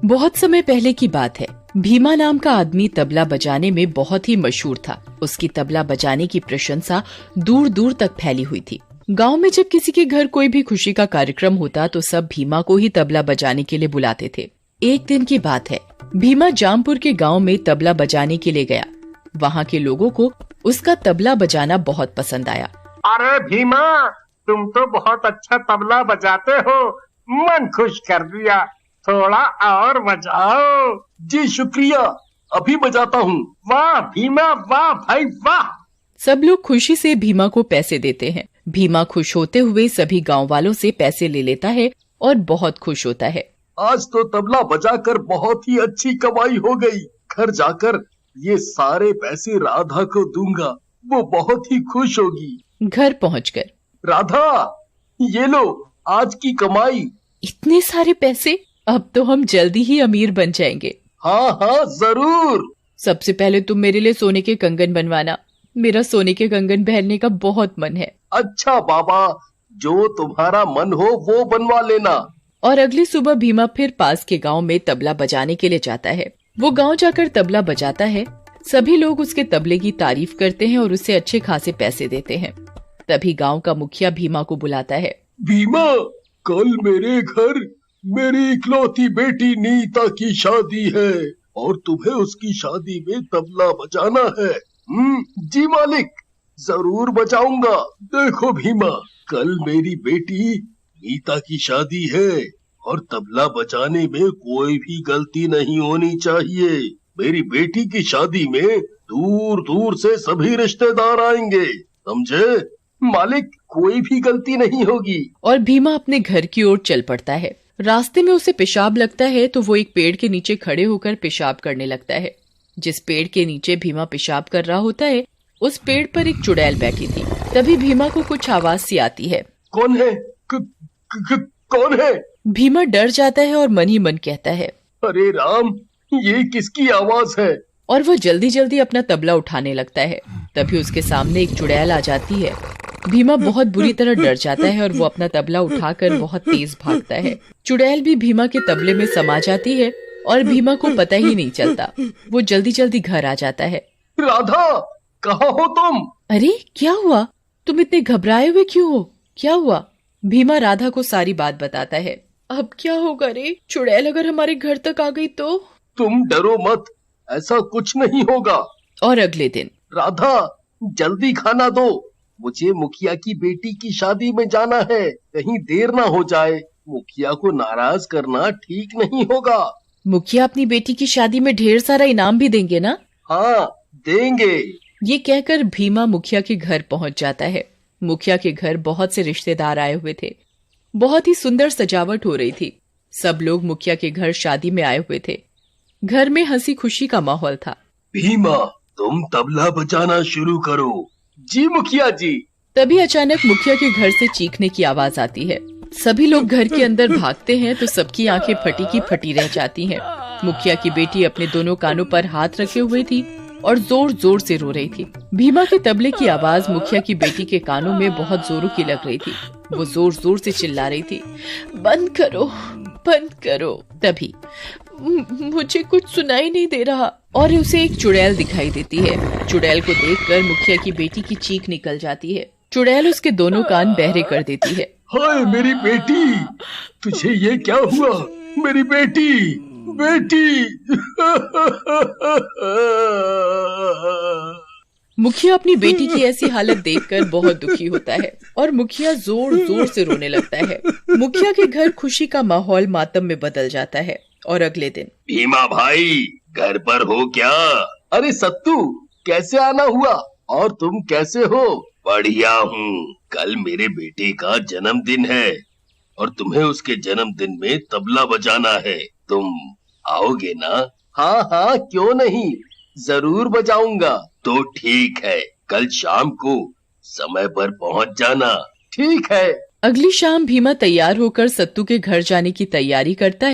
बहुत समय पहले की बात है। भीमा नाम का आदमी तबला बजाने में बहुत ही मशहूर था। उसकी तबला बजाने की प्रशंसा दूर दूर तक फैली हुई थी। गांव में जब किसी के घर कोई भी खुशी का कार्यक्रम होता तो सब भीमा को ही तबला बजाने के लिए बुलाते थे। एक दिन की बात है, भीमा जामपुर के गांव में तबला बजाने के लिए गया। वहां के लोगों को उसका तबला बजाना बहुत पसंद आया। अरे भीमा, तुम तो बहुत अच्छा तबला बजाते हो, मन खुश कर दिया। थोड़ा और बजाओ। जी शुक्रिया, अभी बजाता हूँ। वाह भीमा, वाह भाई वाह। सब लोग खुशी से भीमा को पैसे देते हैं। भीमा खुश होते हुए सभी गांव वालों से पैसे ले लेता है और बहुत खुश होता है। आज तो तबला बजाकर बहुत ही अच्छी कमाई हो गई। घर जाकर ये सारे पैसे राधा को दूंगा, वो बहुत ही खुश होगी। घर पहुंचकर राधा, ये लो आज की कमाई। इतने सारे पैसे, अब तो हम जल्दी ही अमीर बन जाएंगे। हाँ हाँ जरूर। सबसे पहले तुम मेरे लिए सोने के कंगन बनवाना। मेरा सोने के कंगन पहनने का बहुत मन है। अच्छा बाबा, जो तुम्हारा मन हो वो बनवा लेना। और अगली सुबह भीमा फिर पास के गांव में तबला बजाने के लिए जाता है। वो गांव जाकर तबला बजाता है। सभी लोग उसके तबले की तारीफ करते हैं और उसे अच्छे खासे पैसे देते हैं। तभी गांव का मुखिया भीमा को बुलाता है। भीमा, कल मेरे घर मेरी इकलौती बेटी नीता की शादी है और तुम्हें उसकी शादी में तबला बजाना है। जी मालिक, जरूर बजाऊंगा। देखो भीमा, कल मेरी बेटी नीता की शादी है और तबला बजाने में कोई भी गलती नहीं होनी चाहिए। मेरी बेटी की शादी में दूर दूर से सभी रिश्तेदार आएंगे, समझे? मालिक, कोई भी गलती नहीं होगी। और भीमा अपने घर की ओर चल पड़ता है। रास्ते में उसे पेशाब लगता है तो वो एक पेड़ के नीचे खड़े होकर पेशाब करने लगता है। जिस पेड़ के नीचे भीमा पेशाब कर रहा होता है, उस पेड़ पर एक चुड़ैल बैठी थी। तभी भीमा को कुछ आवाज सी आती है। कौन है? कौन है? भीमा डर जाता है और मन ही मन कहता है, अरे राम, ये किसकी आवाज है? और वो जल्दी जल्दी अपना तबला उठाने लगता है। तभी उसके सामने एक चुड़ैल आ जाती है। भीमा बहुत बुरी तरह डर जाता है और वो अपना तबला उठाकर बहुत तेज भागता है। चुड़ैल भी भीमा के तबले में समा जाती है और भीमा को पता ही नहीं चलता। वो जल्दी जल्दी घर आ जाता है। राधा, कहाँ हो तुम? अरे क्या हुआ? तुम इतने घबराए हुए क्यों हो? क्या हुआ? भीमा राधा को सारी बात बताता है। अब क्या होगा रे? चुड़ैल अगर हमारे घर तक आ गई तो? तुम डरो मत, ऐसा कुछ नहीं होगा। और अगले दिन, राधा, जल्दी खाना दो, मुझे मुखिया की बेटी की शादी में जाना है, कहीं देर ना हो जाए। मुखिया को नाराज करना ठीक नहीं होगा। मुखिया अपनी बेटी की शादी में ढेर सारा इनाम भी देंगे ना? हाँ, देंगे। ये कहकर भीमा मुखिया के घर पहुंच जाता है। मुखिया के घर बहुत से रिश्तेदार आए हुए थे। बहुत ही सुंदर सजावट हो रही थी। सब लोग मुखिया के घर शादी में आए हुए थे। घर में हंसी खुशी का माहौल था। भीमा, तुम तबला बजाना शुरू करो। जी मुखिया जी। तभी अचानक मुखिया के घर से चीखने की आवाज आती है। सभी लोग घर के अंदर भागते हैं तो सबकी आंखें फटी की फटी रह जाती हैं। मुखिया की बेटी अपने दोनों कानों पर हाथ रखे हुए थी और जोर जोर से रो रही थी। भीमा के तबले की आवाज मुखिया की बेटी के कानों में बहुत जोरों की लग रही थी। वो जोर जोर से चिल्ला रही थी, बंद करो, बंद करो। तभी मुझे कुछ सुनाई नहीं दे रहा और उसे एक चुड़ैल दिखाई देती है। चुड़ैल को देखकर मुखिया की बेटी की चीख निकल जाती है। चुड़ैल उसके दोनों कान बहरे कर देती है। हाय मेरी बेटी, तुझे ये क्या हुआ? मेरी बेटी, बेटी। मुखिया अपनी बेटी की ऐसी हालत देखकर बहुत दुखी होता है और मुखिया जोर जोर से रोने लगता है। मुखिया के घर खुशी का माहौल मातम में बदल जाता है। और अगले दिन, भीमा भाई, घर पर हो क्या? अरे सत्तू, कैसे आना हुआ? और तुम कैसे हो? बढ़िया हूँ। कल मेरे बेटे का जन्मदिन है और तुम्हें उसके जन्मदिन में तबला बजाना है। तुम आओगे ना? हाँ हाँ, क्यों नहीं, जरूर बजाऊंगा। तो ठीक है, कल शाम को समय पर पहुँच जाना। ठीक है। अगली शाम भीमा तैयार होकर सत्तू के घर जाने की तैयारी करता है।